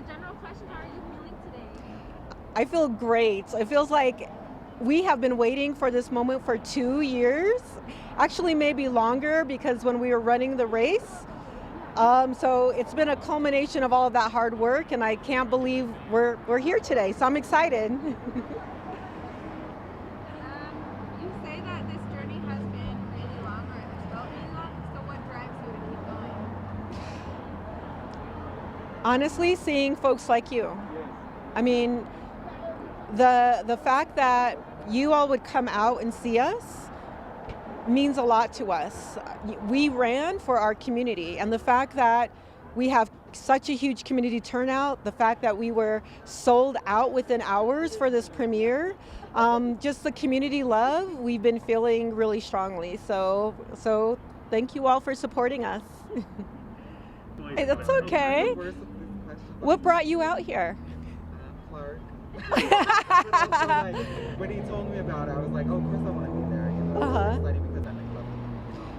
general question, how are you feeling today? I feel great. It feels like we have been waiting for this moment for 2 years, actually maybe longer because when we were running the race. So it's been a culmination of all of that hard work, and I can't believe we're here today. So I'm excited. You say that this journey has been really long, or it has felt really long. So what drives you to keep going? Honestly, seeing folks like you. I mean, the fact that you all would come out and see us means a lot to us. We ran for our community, and the fact that we have such a huge community turnout, the fact that we were sold out within hours for this premiere, just the community love we've been feeling really strongly. So thank you all for supporting us. Hey, that's okay. What brought you out here? Clark. When he told me about it, I was like, oh, of course I want to be there. You know, Uh-huh. it's exciting because I make love.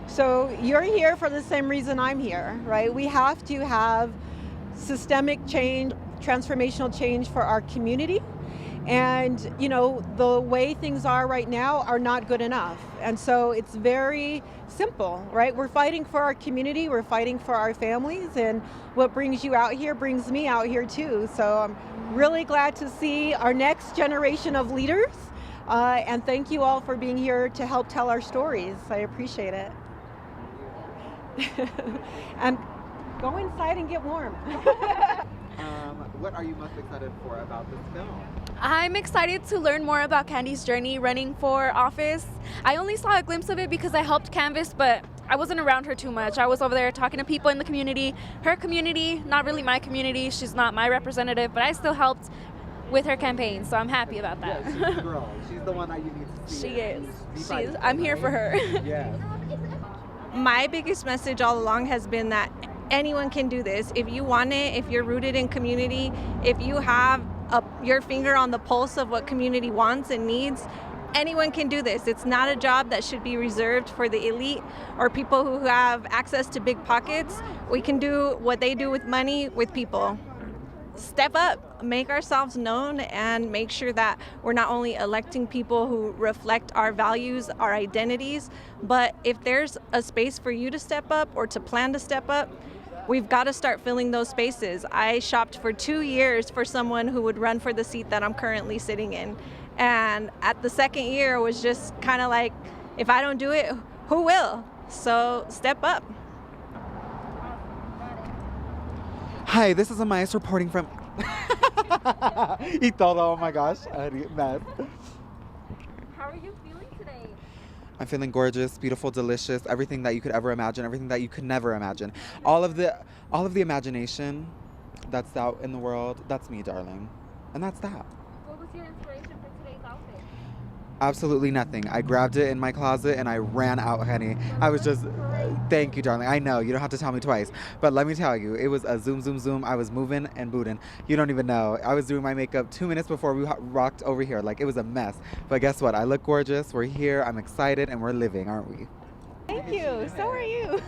So you're here for the same reason I'm here, right? We have to have systemic change, transformational change for our community. And, you know, the way things are right now are not good enough. And so it's very simple, right? We're fighting for our community, we're fighting for our families, and what brings you out here brings me out here too. So I'm really glad to see our next generation of leaders. And thank you all for being here to help tell our stories. I appreciate it. And go inside and get warm. What are you most excited for about this film? I'm excited to learn more about Candy's journey running for office. I only saw a glimpse of it because I helped canvass, but I wasn't around her too much. I was over there talking to people in the community. Her community, not really my community. She's not my representative, but I still helped with her campaign, so I'm happy about that. Yeah, she's the girl. She's the one that you need to see. She is. I'm here for her. Yes. My biggest message all along has been that anyone can do this. If you want it, if you're rooted in community, if you have your finger on the pulse of what community wants and needs, anyone can do this. It's not a job that should be reserved for the elite or people who have access to big pockets. We can do what they do with money with people. Step up, make ourselves known, and make sure that we're not only electing people who reflect our values, our identities, but if there's a space for you to step up or to plan to step up, we've got to start filling those spaces. I shopped for 2 years for someone who would run for the seat that I'm currently sitting in. And at the second year was just kind of like, if I don't do it, who will? So step up. Hi, this is Amaya reporting from... Y todo, oh my gosh. Mess. How are you feeling today? I'm feeling gorgeous, beautiful, delicious, everything that you could ever imagine, everything that you could never imagine. All of the imagination that's out in the world, that's me, darling. And that's that. What was your inspiration for today's outfit? Absolutely nothing. I grabbed it in my closet and I ran out, honey. I was just, thank you, darling. I know, you don't have to tell me twice. But let me tell you, it was a zoom, zoom, zoom. I was moving and booting. You don't even know. I was doing my makeup 2 minutes before we rocked over here. Like, it was a mess. But guess what? I look gorgeous. We're here. I'm excited. And we're living, aren't we? Thank you. So are you. All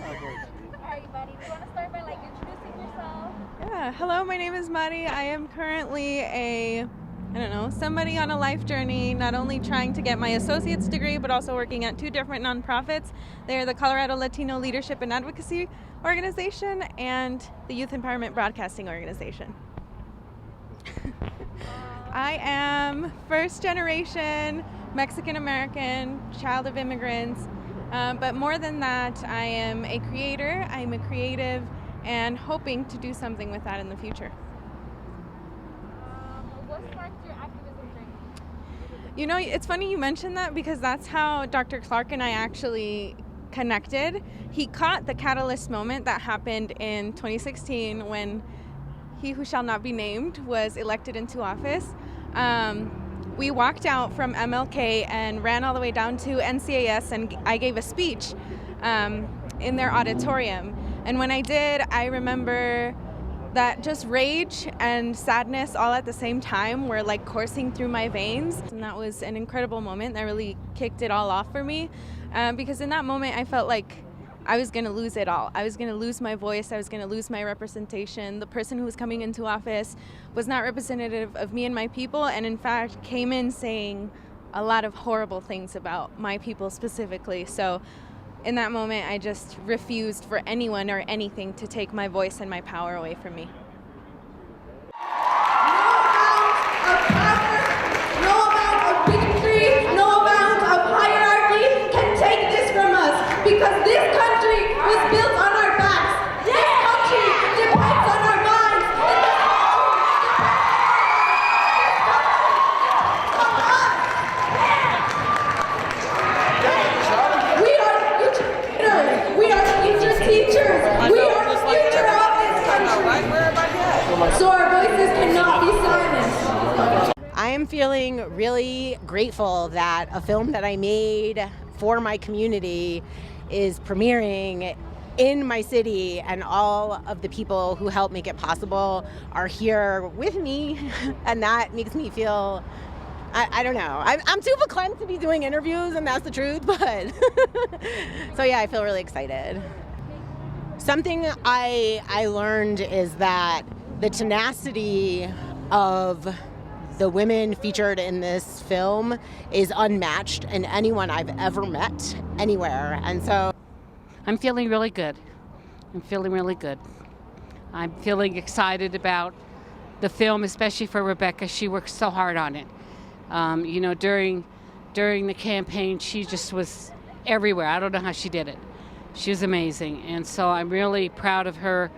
right, buddy. Do you want to start by introducing yourself? Yeah, hello, my name is Maddie. I am currently somebody on a life journey, not only trying to get my associate's degree, but also working at 2 different nonprofits. They're the Colorado Latino Leadership and Advocacy Organization and the Youth Empowerment Broadcasting Organization. I am first generation Mexican American, child of immigrants, but more than that, I am a creator, I'm a creative, and hoping to do something with that in the future. What sparked your activism journey? You know, it's funny you mentioned that because that's how Dr. Clark and I actually connected. He caught the catalyst moment that happened in 2016 when he who shall not be named was elected into office. We walked out from MLK and ran all the way down to NCAS, and I gave a speech in their auditorium. And when I did, I remember that just rage and sadness all at the same time were like coursing through my veins. And that was an incredible moment that really kicked it all off for me. Because in that moment, I felt like I was going to lose it all. I was going to lose my voice. I was going to lose my representation. The person who was coming into office was not representative of me and my people, and in fact came in saying a lot of horrible things about my people specifically. So in that moment, I just refused for anyone or anything to take my voice and my power away from me. No amount of bigotry, no amount of hierarchy can take this from us, because this country was built on our backs. This country depends on our minds. And this country depends on us. We are future leaders. We are future teachers. We are the future of this country. So our voices cannot be silenced. I am feeling really grateful that a film that I made for my community is premiering in my city, and all of the people who helped make it possible are here with me, and that makes me feel, I don't know, I'm too verklempt to be doing interviews, and that's the truth, but so yeah, I feel really excited. Something I learned is that the tenacity of the women featured in this film is unmatched in anyone I've ever met anywhere. And so I'm feeling really good. I'm feeling really good. I'm feeling excited about the film, especially for Rebecca. She worked so hard on it. During the campaign, she just was everywhere. I don't know how she did it. She was amazing. And so I'm really proud of her,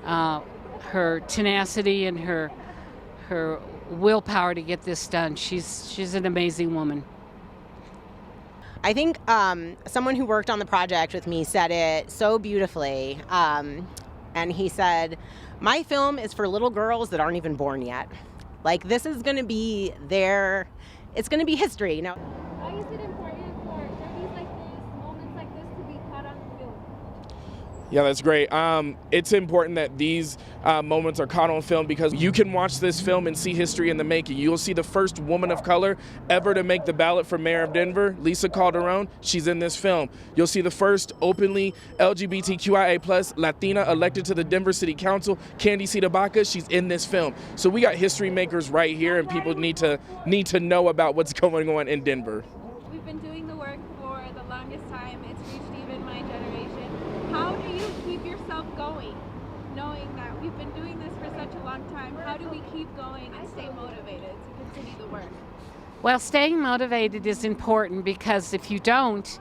her tenacity and her willpower to get this done. She's an amazing woman. I think someone who worked on the project with me said it so beautifully. And he said, my film is for little girls that aren't even born yet. Like, this is going to be it's going to be history. You know? Why is it important for journeys like this, moments like this, to be caught on film? Yeah, that's great. It's important that these moments are caught on film, because you can watch this film and see history in the making. You'll see the first woman of color ever to make the ballot for mayor of Denver, Lisa Calderon. She's in this film. You'll see the first openly LGBTQIA+ Latina elected to the Denver City Council, Candy Cidabacca. She's in this film. So we got history makers right here, and people need to know about what's going on in Denver. We've been doing the work for the longest time. It's reached even my generation. How do you keep yourself going, knowing that we've been doing this for such a long time? How do we keep going and stay motivated to continue the work? Well, staying motivated is important, because if you don't,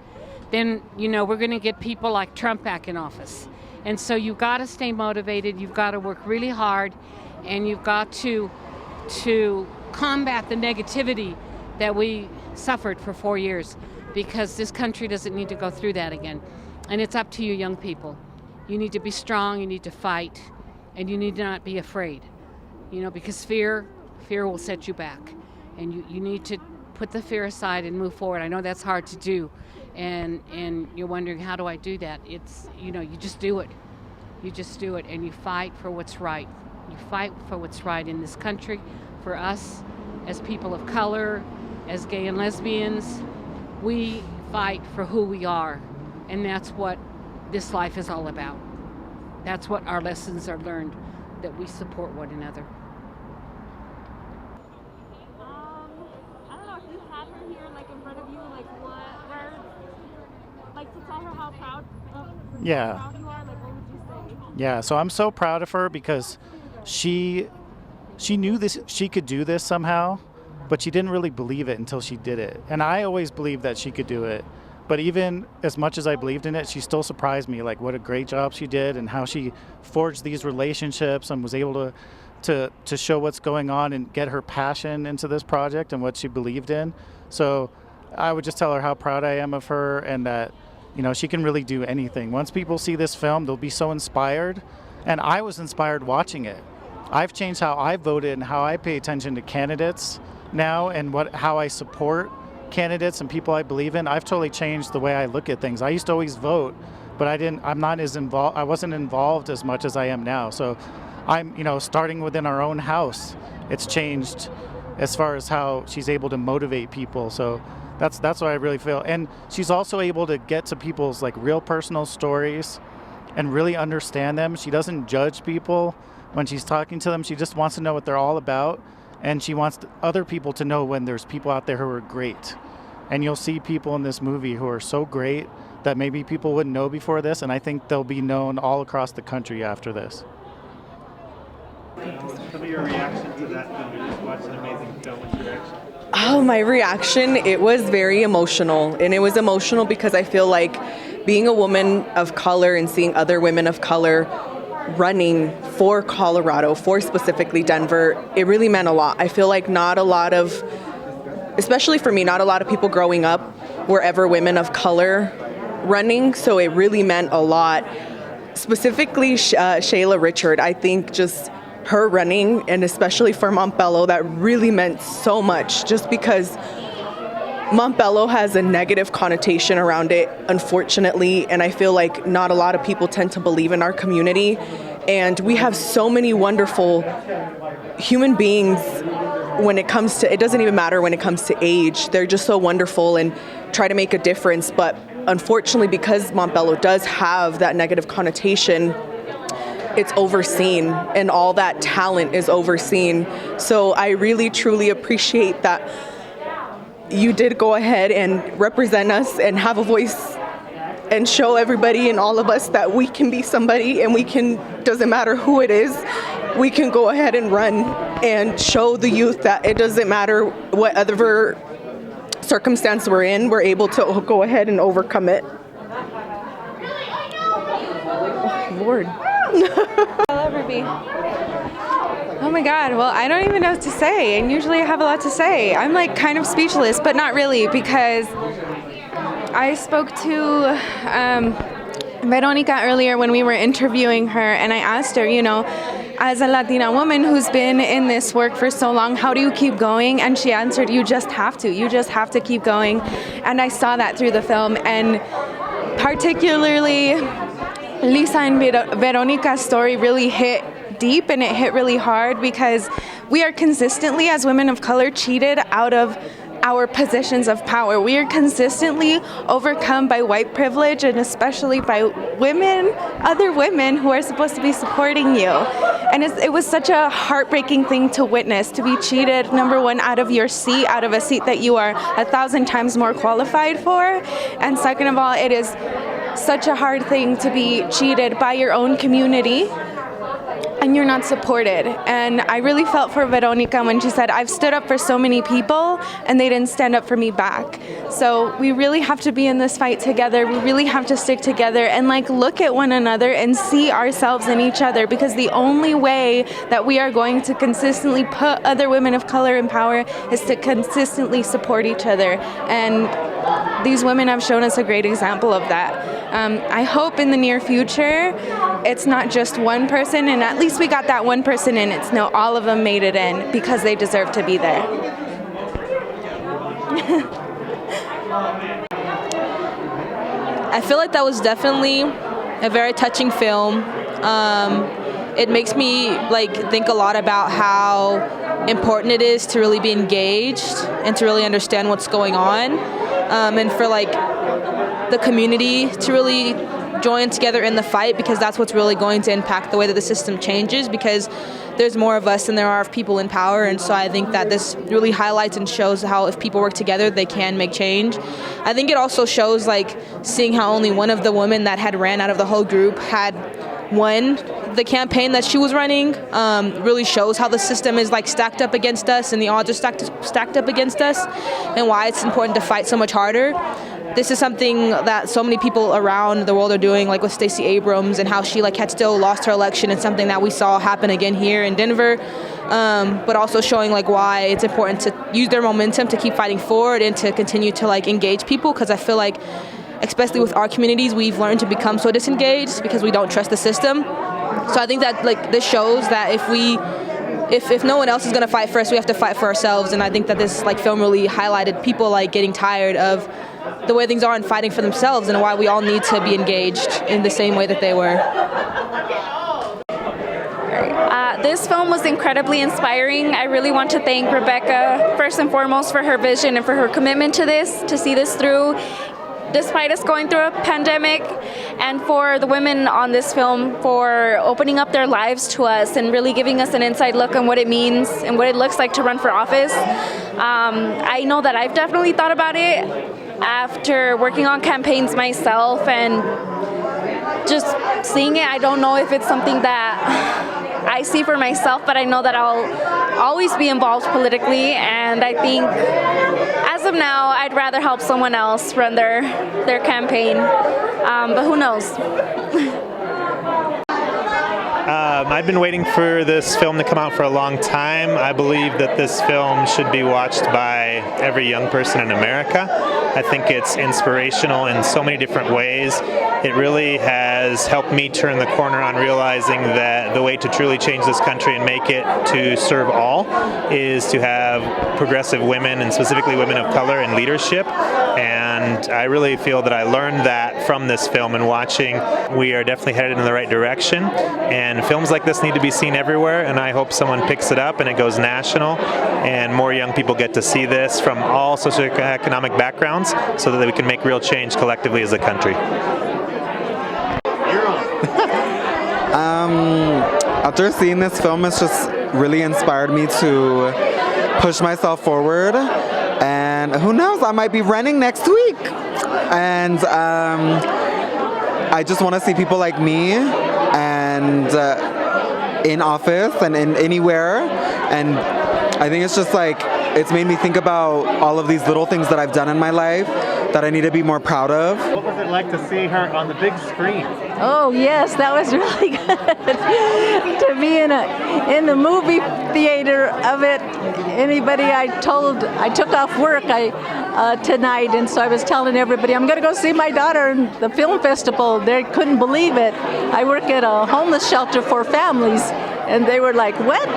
then, we're going to get people like Trump back in office. And so you've got to stay motivated. You've got to work really hard, and you've got to combat the negativity that we suffered for 4 years, because this country doesn't need to go through that again. And it's up to you, young people. You need to be strong, you need to fight, and you need to not be afraid. Because fear will set you back. And you need to put the fear aside and move forward. I know that's hard to do. And you're wondering, how do I do that? It's, you just do it. You just do it, and you fight for what's right. You fight for what's right in this country, for us as people of color, as gay and lesbians. We fight for who we are. And that's what this life is all about. That's what our lessons are learned, that we support one another. I don't know if you had her here, in front of you, what words, to tell her how proud you are, what would you say? Yeah, so I'm so proud of her, because she knew this, she could do this somehow, but she didn't really believe it until she did it. And I always believed that she could do it. But even as much as I believed in it, she still surprised me, what a great job she did, and how she forged these relationships and was able to show what's going on and get her passion into this project and what she believed in. So I would just tell her how proud I am of her, and that, she can really do anything. Once people see this film, they'll be so inspired. And I was inspired watching it. I've changed how I voted and how I pay attention to candidates now, and how I support candidates and people I believe in. I've totally changed the way I look at things. I used to always vote, but I wasn't involved as much as I am now. So I'm, starting within our own house, it's changed as far as how she's able to motivate people. So That's what I really feel. And she's also able to get to people's like real personal stories and really understand them. She doesn't judge people when she's talking to them. She just wants to know what they're all about, and she wants other people to know when there's people out there who are great. And you'll see people in this movie who are so great that maybe people wouldn't know before this, and I think they'll be known all across the country after this. Some of your reaction to that film. You just watched an amazing film. What's your reaction? Oh, my reaction, it was very emotional. And it was emotional because I feel like being a woman of color and seeing other women of color running for Colorado, for specifically Denver, it really meant a lot. I feel like not a lot of, especially for me, not a lot of people growing up were ever women of color running. So it really meant a lot. Specifically, Shayla Richard, I think just her running, and especially for Montbello, that really meant so much, just because Montbello has a negative connotation around it, unfortunately, and I feel like not a lot of people tend to believe in our community, and we have so many wonderful human beings when it comes to, it doesn't even matter when it comes to age, they're just so wonderful and try to make a difference, but unfortunately, because Montbello does have that negative connotation, it's overseen, and all that talent is overseen. So I really truly appreciate that you did go ahead and represent us and have a voice and show everybody and all of us that we can be somebody, and we can, doesn't matter who it is, we can go ahead and run and show the youth that it doesn't matter what other circumstance we're in, we're able to go ahead and overcome it. Oh, Lord. Hello, Ruby. Oh my God, well, I don't even know what to say, and usually I have a lot to say. I'm like kind of speechless, but not really, because I spoke to Veronica earlier when we were interviewing her, and I asked her, you know, as a Latina woman who's been in this work for so long, how do you keep going? And she answered, you just have to keep going. And I saw that through the film, and particularly Lisa and Veronica's story really hit deep, and it hit really hard, because we are consistently, as women of color, cheated out of our positions of power. We are consistently overcome by white privilege, and especially by women, other women who are supposed to be supporting you. And it was such a heartbreaking thing to witness, to be cheated, number one, out of your seat, out of a seat that you are 1,000 times more qualified for. And second of all, it is such a hard thing to be cheated by your own community and you're not supported. And I really felt for Veronica when she said, I've stood up for so many people and they didn't stand up for me back. So we really have to be in this fight together. We really have to stick together and look at one another and see ourselves in each other, because the only way that we are going to consistently put other women of color in power is to consistently support each other. And these women have shown us a great example of that. I hope in the near future it's not just one person, and at least we got that one person in. It's no, all of them made it in because they deserve to be there. I feel like that was definitely a very touching film. It makes me think a lot about how important it is to really be engaged and to really understand what's going on, and for the community to really join together in the fight, because that's what's really going to impact the way that the system changes, because there's more of us than there are of people in power. And so I think that this really highlights and shows how if people work together, they can make change. I think it also shows seeing how only one of the women that had ran out of the whole group had won the campaign that she was running, really shows how the system is stacked up against us, and the odds are stacked up against us, and why it's important to fight so much harder. This is something that so many people around the world are doing, with Stacey Abrams, and how she had still lost her election, and something that we saw happen again here in Denver, but also showing why it's important to use their momentum to keep fighting forward and to continue to engage people, because I feel especially with our communities, we've learned to become so disengaged because we don't trust the system. So I think that this shows that if no one else is going to fight for us, we have to fight for ourselves. And I think that this film really highlighted people getting tired of the way things are and fighting for themselves, and why we all need to be engaged in the same way that they were. This film was incredibly inspiring. I really want to thank Rebecca, first and foremost, for her vision and for her commitment to this, to see this through, despite us going through a pandemic, and for the women on this film for opening up their lives to us and really giving us an inside look on what it means and what it looks like to run for office. I know that I've definitely thought about it after working on campaigns myself and just seeing it. I don't know if it's something that I see for myself, but I know that I'll always be involved politically, and I think as of now I'd rather help someone else run their campaign, but who knows. I've been waiting for this film to come out for a long time. I believe that this film should be watched by every young person in America. I think it's inspirational in so many different ways. It really has helped me turn the corner on realizing that the way to truly change this country and make it to serve all is to have progressive women, and specifically women of color, in leadership. And I really feel that I learned that from this film and watching. We are definitely headed in the right direction, and films like this need to be seen everywhere, and I hope someone picks it up and it goes national and more young people get to see this from all socioeconomic backgrounds so that we can make real change collectively as a country. After seeing this film, it's just really inspired me to push myself forward, and who knows, I might be running next week. And I just want to see people like me and in office and in anywhere, and I think it's just like, it's made me think about all of these little things that I've done in my life that I need to be more proud of. What was it like to see her on the big screen? Oh yes, that was really good. To be in the movie theater of it. Anybody I took off work tonight, and so I was telling everybody I'm going to go see my daughter in the film festival. They couldn't believe it. I work at a homeless shelter for families, and they were like, "What?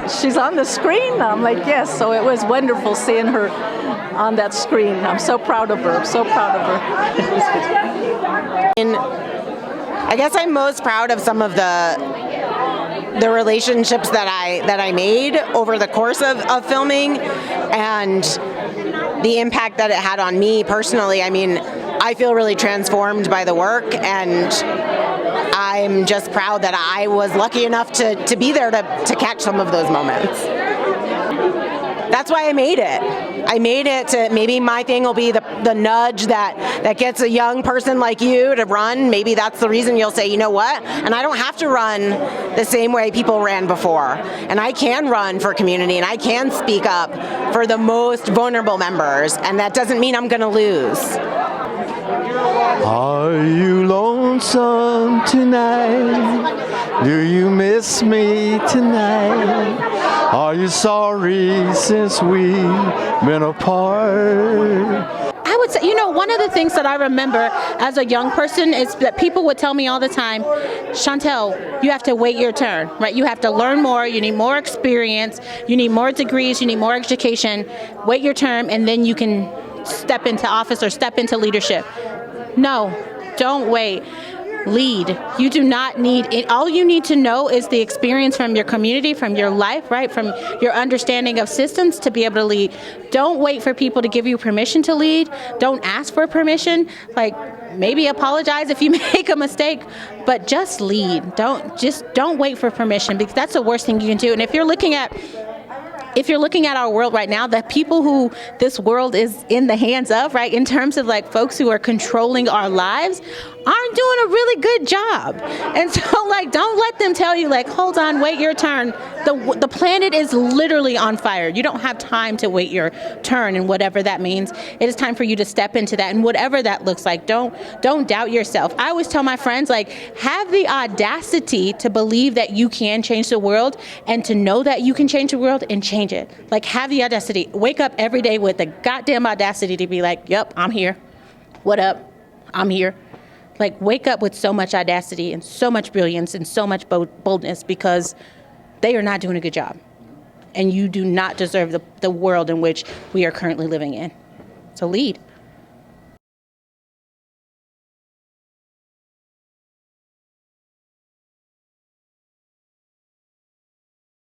She's on the screen?" I'm like, "Yes." So it was wonderful seeing her on that screen. I'm so proud of her. I'm so proud of her. And I guess I'm most proud of some of the relationships that I made over the course of filming, and the impact that it had on me personally. I mean, I feel really transformed by the work, and I'm just proud that I was lucky enough to be there to catch some of those moments. That's why I made it. I made it to, maybe my thing will be the nudge that gets a young person like you to run. Maybe that's the reason you'll say, you know what? And I don't have to run the same way people ran before. And I can run for community, and I can speak up for the most vulnerable members. And that doesn't mean I'm going to lose. Are you lonesome tonight? Do you miss me tonight? Are you sorry since we've been apart? I would say, one of the things that I remember as a young person is that people would tell me all the time, Chantel, you have to wait your turn, right? You have to learn more, you need more experience, you need more degrees, you need more education, wait your term, and then you can step into office or step into leadership. No, don't wait. Lead. You do not need it. All you need to know is the experience from your community, from your life, right? From your understanding of systems to be able to lead. Don't wait for people to give you permission to lead. Don't ask for permission. Like, maybe apologize if you make a mistake, but just lead. Don't wait for permission, because that's the worst thing you can do. And if you're looking at our world right now, the people who this world is in the hands of, right, in terms of like folks who are controlling our lives, aren't doing a really good job. And so, don't let them tell you, hold on, wait your turn. The planet is literally on fire. You don't have time to wait your turn, and whatever that means. It is time for you to step into that, and whatever that looks like. Don't doubt yourself. I always tell my friends, have the audacity to believe that you can change the world, and to know that you can change the world and change it. Have the audacity. Wake up every day with the goddamn audacity to be like, yep, I'm here. What up? I'm here. Wake up with so much audacity and so much brilliance and so much boldness, because they are not doing a good job. And you do not deserve the world in which we are currently living in. So lead.